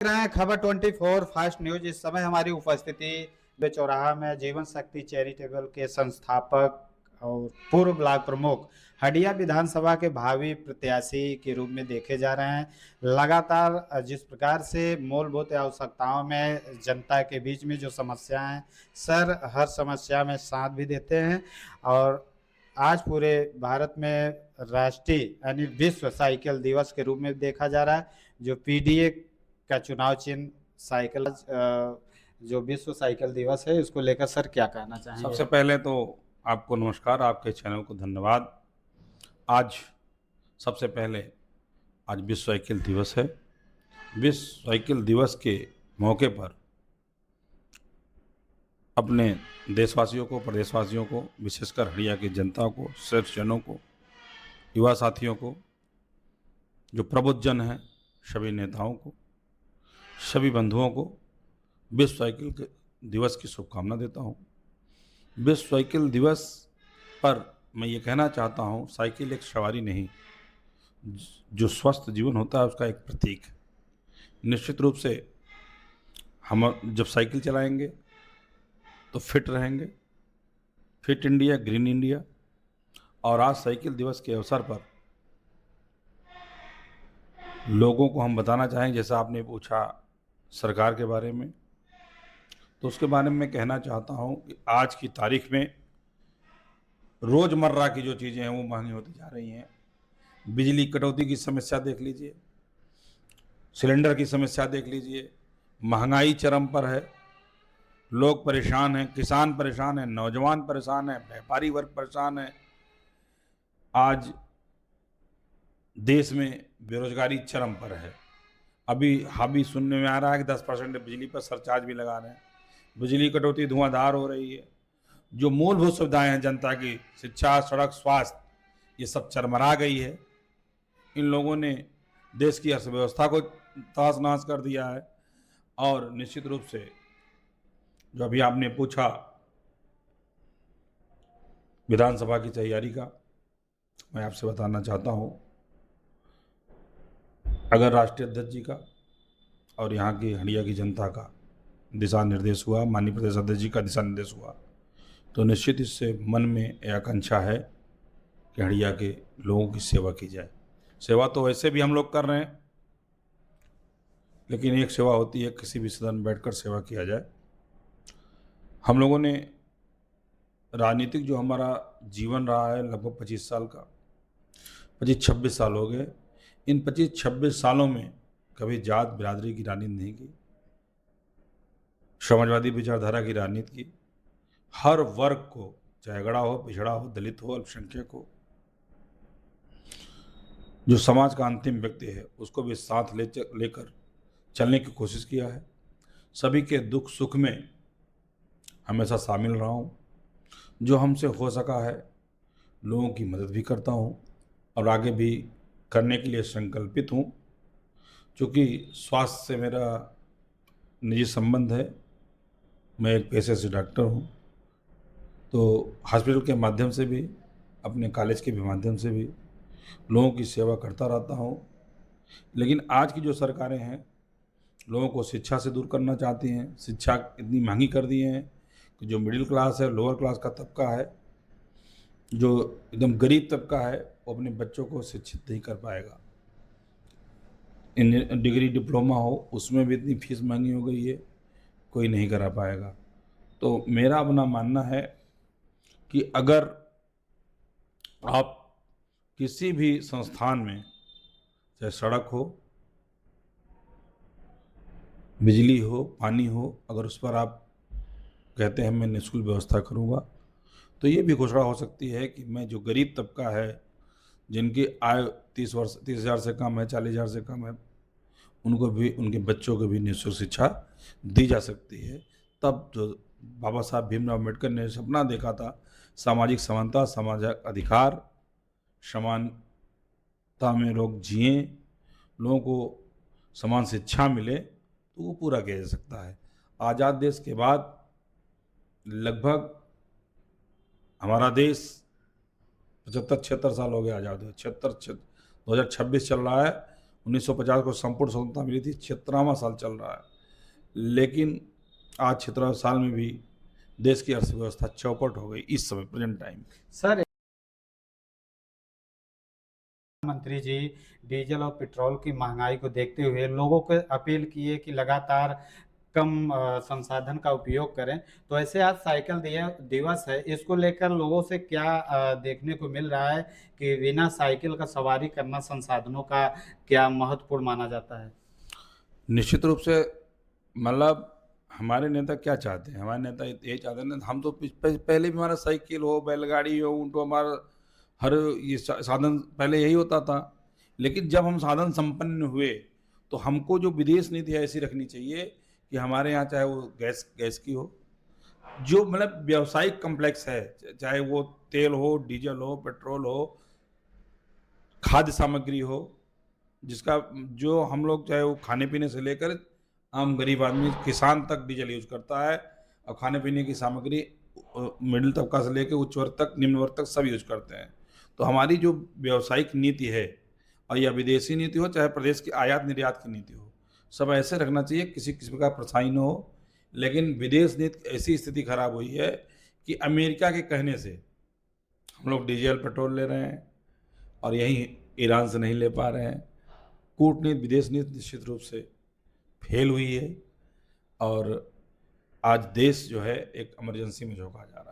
रहे हैं खबर 24 फास्ट न्यूज। इस समय हमारी उपस्थिति चौराहा में जीवन शक्ति चैरिटेबल के संस्थापक और पूर्व ब्लॉक प्रमुख हडिया विधानसभा के भावी प्रत्याशी के रूप में देखे जा रहे हैं। लगातार जिस प्रकार से मूलभूत आवश्यकताओं में जनता के बीच में जो समस्याएं, सर हर समस्या में साथ भी देते हैं। और आज पूरे भारत में राष्ट्रीय यानी विश्व साइकिल दिवस के रूप में देखा जा रहा है। जो पीडीए का चुनाव चिन्ह साइकिल, जो विश्व साइकिल दिवस है, इसको लेकर सर क्या कहना चाहेंगे? सबसे पहले तो आपको नमस्कार, आपके चैनल को धन्यवाद। आज सबसे पहले आज विश्व साइकिल दिवस है। विश्व साइकिल दिवस के मौके पर अपने देशवासियों को, प्रदेशवासियों को, विशेषकर हरिया की जनता को, श्रेष्ठजनों को, युवा साथियों को, जो प्रबुद्धजन हैं, सभी नेताओं को, सभी बंधुओं को विश्व साइकिल दिवस की शुभकामना देता हूँ। विश्व साइकिल दिवस पर मैं ये कहना चाहता हूँ, साइकिल एक सवारी नहीं, जो स्वस्थ जीवन होता है उसका एक प्रतीक। निश्चित रूप से हम जब साइकिल चलाएंगे तो फिट रहेंगे, फिट इंडिया, ग्रीन इंडिया। और आज साइकिल दिवस के अवसर पर लोगों को हम बताना चाहेंगे, जैसा आपने पूछा सरकार के बारे में, तो उसके बारे में मैं कहना चाहता हूँ कि आज की तारीख में रोज़मर्रा की जो चीज़ें हैं वो महंगी होती जा रही हैं। बिजली कटौती की समस्या देख लीजिए, सिलेंडर की समस्या देख लीजिए, महंगाई चरम पर है, लोग परेशान हैं, किसान परेशान हैं, नौजवान परेशान हैं, व्यापारी वर्ग परेशान है। आज देश में बेरोजगारी चरम पर है। अभी सुनने में आ रहा है कि 10% बिजली पर सरचार्ज भी लगा रहे हैं। बिजली कटौती धुआंधार हो रही है। जो मूलभूत सुविधाएं हैं जनता की, शिक्षा, सड़क, स्वास्थ्य, ये सब चरमरा गई है। इन लोगों ने देश की अर्थव्यवस्था को तहस नहस कर दिया है। और निश्चित रूप से जो अभी आपने पूछा विधानसभा की तैयारी का, मैं आपसे बताना चाहता हूँ, अगर राष्ट्रीय अध्यक्ष जी का और यहाँ की हंडिया की जनता का दिशा निर्देश हुआ, माननीय प्रदेश अध्यक्ष जी का दिशा निर्देश हुआ, तो निश्चित इससे मन में एक आकांक्षा है कि हंडिया के लोगों की सेवा की जाए। सेवा तो वैसे भी हम लोग कर रहे हैं, लेकिन एक सेवा होती है किसी भी सदन में बैठकर सेवा किया जाए। हम लोगों ने राजनीतिक जो हमारा जीवन रहा है लगभग 25 साल का, 25-26 साल हो गए। इन 25-26 सालों में कभी जात बिरादरी की राजनीति नहीं की, समाजवादी विचारधारा की राजनीति की। हर वर्ग को, चाहे अगड़ा हो, पिछड़ा हो, दलित हो, अल्पसंख्यक हो, जो समाज का अंतिम व्यक्ति है उसको भी साथ लेकर चलने की कोशिश किया है। सभी के दुख सुख में हमेशा शामिल रहा हूँ। जो हमसे हो सका है लोगों की मदद भी करता हूँ और आगे भी करने के लिए संकल्पित हूँ। क्योंकि स्वास्थ्य से मेरा निजी संबंध है, मैं एक पेशे से डॉक्टर हूँ, तो हॉस्पिटल के माध्यम से भी, अपने कॉलेज के भी माध्यम से भी लोगों की सेवा करता रहता हूँ। लेकिन आज की जो सरकारें हैं लोगों को शिक्षा से दूर करना चाहती हैं। शिक्षा इतनी महंगी कर दी है कि जो मिडिल क्लास है, लोअर क्लास का तबका है, जो एकदम गरीब तबका है, वो अपने बच्चों को शिक्षित नहीं कर पाएगा। डिग्री डिप्लोमा हो उसमें भी इतनी फीस महंगी हो गई है, कोई नहीं करा पाएगा। तो मेरा अपना मानना है कि अगर आप किसी भी संस्थान में, चाहे सड़क हो, बिजली हो, पानी हो, अगर उस पर आप कहते हैं मैं निःशुल्क व्यवस्था करूँगा, तो ये भी घोषणा हो सकती है कि मैं जो गरीब तबका है, जिनकी आय 30,000 से कम है, 40,000 से कम है, उनको भी, उनके बच्चों को भी निःशुल्क शिक्षा दी जा सकती है। तब जो बाबा साहब भीमराव अम्बेडकर ने सपना देखा था, सामाजिक समानता, सामाजिक अधिकार, समानता में लोग जिएं, लोगों को समान शिक्षा मिले, तो वो पूरा किया जा सकता है। आज़ाद देश के बाद लगभग हमारा देश 75-76 साल हो गया आज़ाद हुए, 76 2026 चल रहा है 1950 को संपूर्ण स्वतंत्रता मिली थी, 76वां साल चल रहा है। लेकिन आज 76वें साल में भी देश की अर्थव्यवस्था चौपट हो गई इस समय प्रेजेंट टाइम। सर, मंत्री जी डीजल और पेट्रोल की महंगाई को देखते हुए लोगों को अपील किए कि लगातार कम संसाधन का उपयोग करें। तो ऐसे आज साइकिल दिवस है, इसको लेकर लोगों से क्या देखने को मिल रहा है कि बिना साइकिल का सवारी करना संसाधनों का क्या महत्वपूर्ण माना जाता है? निश्चित रूप से मतलब हमारे नेता क्या चाहते हैं? हमारे नेता ये चाहते हैं ना, हम तो पहले भी हमारा साइकिल हो, बैलगाड़ी हो, ऊँट हो, हमारा हर ये साधन पहले यही होता था। लेकिन जब हम साधन संपन्न हुए, तो हमको जो विदेश नीति ऐसी रखनी चाहिए कि हमारे यहाँ चाहे वो गैस गैस की हो, जो मतलब व्यावसायिक कॉम्प्लेक्स है, चाहे वो तेल हो, डीजल हो, पेट्रोल हो, खाद्य सामग्री हो, जिसका जो हम लोग चाहे वो खाने-पीने से लेकर आम गरीब आदमी, किसान तक डीज़ल यूज़ करता है और खाने-पीने की सामग्री मिडिल तबका से लेके उच्च वर्ग तक, निम्न वर्ग तक सब यूज़ करते हैं। तो हमारी जो व्यावसायिक नीति है और या विदेशी नीति हो, चाहे प्रदेश की आयात-निर्यात की नीति हो, सब ऐसे रखना चाहिए किसी किस्म का परछाई ना हो। लेकिन विदेश नीति ऐसी स्थिति खराब हुई है कि अमेरिका के कहने से हम लोग डीज़ल, पेट्रोल ले रहे हैं और यहीं ईरान से नहीं ले पा रहे हैं। कूटनीति, विदेश नीति निश्चित रूप से फेल हुई है और आज देश जो है एक इमरजेंसी में झोंका जा रहा है।